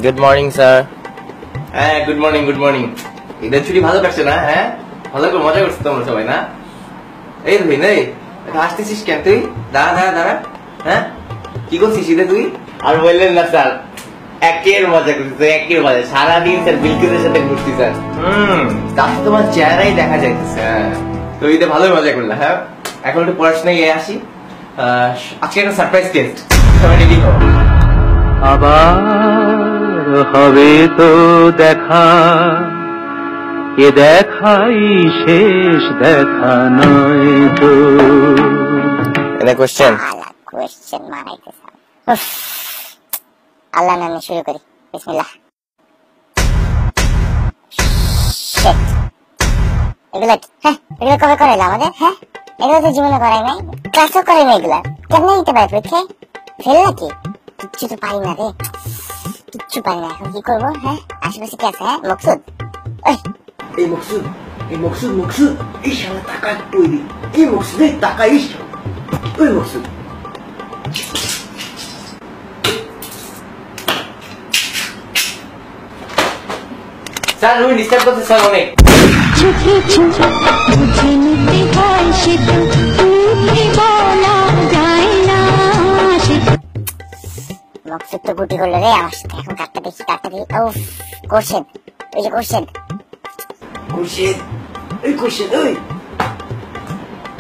Good morning sir. হ্যাঁ good morning good morning. ঈদের ছুটি ভালো কাটছে না? হ্যাঁ ভালো করে মজা করছো তোমরা সবাই না? এই তুই নেই আসতেছিস কেন তুই? দাঁড়া দাঁড়া দাঁড়া। হ্যাঁ কি করছিস ঈদে তুই? আর বললেন না স্যার, একের মজা করছিস, একের মজা। সারাদিন স্যার বিলকিসের সাথে ঘুরছি স্যার। তাতে তোমার চেহারাই দেখা যাইতেছে। হ্যাঁ তো ঈদে ভালোই মজা করলাম। হ্যাঁ এখন একটু পড়াশোনায় গিয়ে আসি। আজকে একটা সারপ্রাইজ টেস্ট, সবাই রেডি হও। আবার হবে তো দেখা, এ দেখাই শেষ দেখা নয় তো। এটা কোশ্চেন কোশ্চেন বানাইতেছে। আল্লাহ নামে শুরু করি, বিসমিল্লাহ। শিট, এগুলা এগুলো কবে করাইলো আমাদের? হ্যাঁ এগুলো তো জীবনে করাই নাই, ক্লাসও করাই নাই। এগুলা কেমনে নিতে পারে পরীক্ষায়? ফেল নাকি? কিচ্ছু তো পারি না রে, কিচ্ছু পারি না। এখন কি করবো? হ্যাঁ আশেপাশে কি আছে? হ্যাঁ মকসুদ, এই মকসুদ, এই মকসুদ, মকসুদ এই শালা টাকা একটু ওই দিক। এই মকসুদ এই টাকা এই ওই মকসুদ। স্যার রুই ডিস্টার্ব করতে স্যার অনেক। মকসুদ তো গুটি করলো রে আমার সাথে। এখন কাটটা দেখি, কাটটা দেখি। ও কোশ্চেন, ওই যে কোশ্চেন, কোশ্চেন এই কোশ্চেন, ওই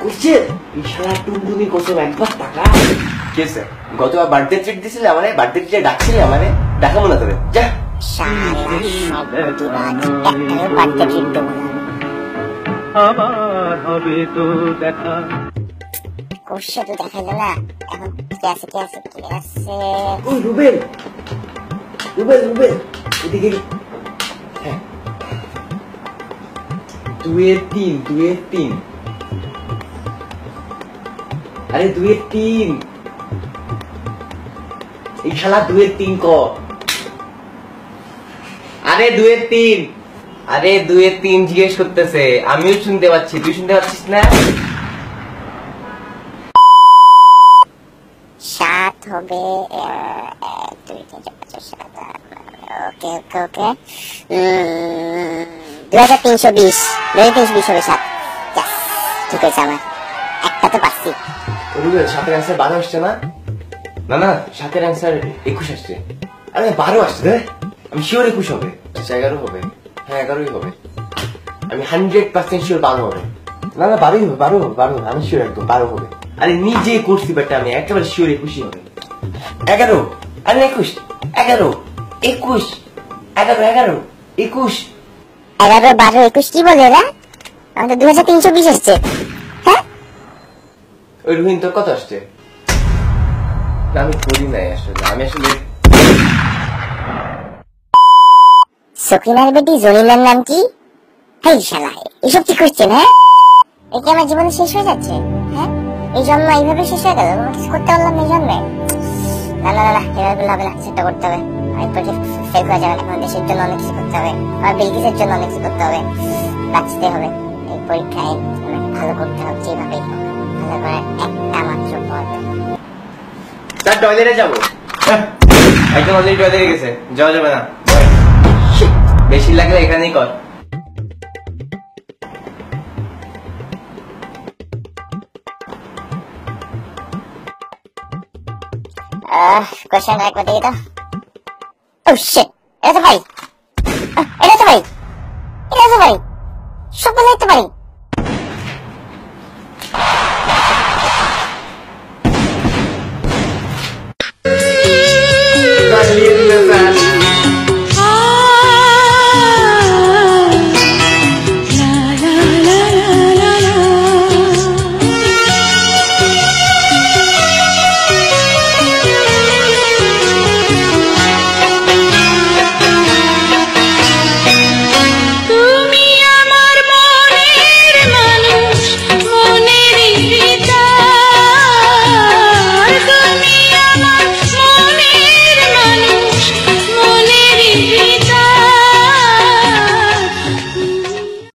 কোশ্চেন এই শালা টুনটুনি কোশ্চেন একবার টাকা। কে স্যার গতবার বার্থডে ট্রিট দিছিলে আমারে? বার্থডে ট্রিটে ডাকছিলে আমারে? ডাকাবো না তোরে, যা। আবার হবে তো দেখা। কোশ্চেন তো দেখাইলো না। এখন কি আছে, কি আছে, কি আছে? ওই রুবেল, রুবেল, রুবেল এদিকে। হ্যাঁ দুয়ের তিন, দুয়ের তিন। আরে দুয়ের তিন, এই শালা দুয়ের তিন ক। আরে দুয়ের তিন, আরে দুয়ের তিন জিজ্ঞেস করতেছে, আমিও শুনতে পাচ্ছি, তুই শুনতে পাচ্ছিস না? 7 হবে 1 2 3 4 5 6 7। ওকে ওকে ওকে, 2320, 2320 হবে 7। ঠিক আছে, আমার একটা তো পাচ্ছি। রুবেল সাতের অ্যান্সার 12 আসছে না? না না সাতের অ্যান্সার 21 আসছে। আরে 12 আসছে রে, আমি শিওর 21 হবে। 11 হবে, হ্যাঁ 11ই হবে। আমি 100% শিওর 12 হবে। না না 12ই হবে, 12 হবে, 12 হবে, আমি শিওর একদম 12 হবে। আরে নিজে করছি বাট আমি একেবারে শিওর 21ই হবে। 11, আরে 21, 11, 21, 11, 11, 21। 11 12 21 কি বলে এরা? আমাদের 2320 আসছে। হ্যাঁ ওই রুহিন তোর কত আসছে? না আমি করি নাই আসলে, আমি আসলে। সকিনার বেটি জলিলার নাম কি? হেই শালা, এসব কি করছেন? হ্যাঁ এই কি আমার জীবনে শেষ হয়ে যাচ্ছে? হ্যাঁ এই জন্ম এইভাবে শেষ হয়ে গেল? কিছু করতে পারলাম এই জন্মে? না না না, এভাবে হবে না, সেটা করতে হবে। আমি ফেল করা যাবে না। আমার দেশের জন্য অনেক কিছু করতে হবে, আমার বিলকিসের জন্য অনেক কিছু করতে হবে, বাঁচতে হবে। এই পরীক্ষায় আমাকে ভালো করতে হবে, যেভাবেই হোক ভালো করার একটা মাত্র পথ। স্যার টয়লেটে যাবো। একদম অলরেডি টয়লেটে গেছে, যাওয়া যাবে না। বেশি লাগলে এখানেই কর। কোশ্চেন একবার দেখি তো। ও শিট, এটা তো ভাই, এটা তো ভাই, এটা তো ভাই, সব বলে দিতে পারি।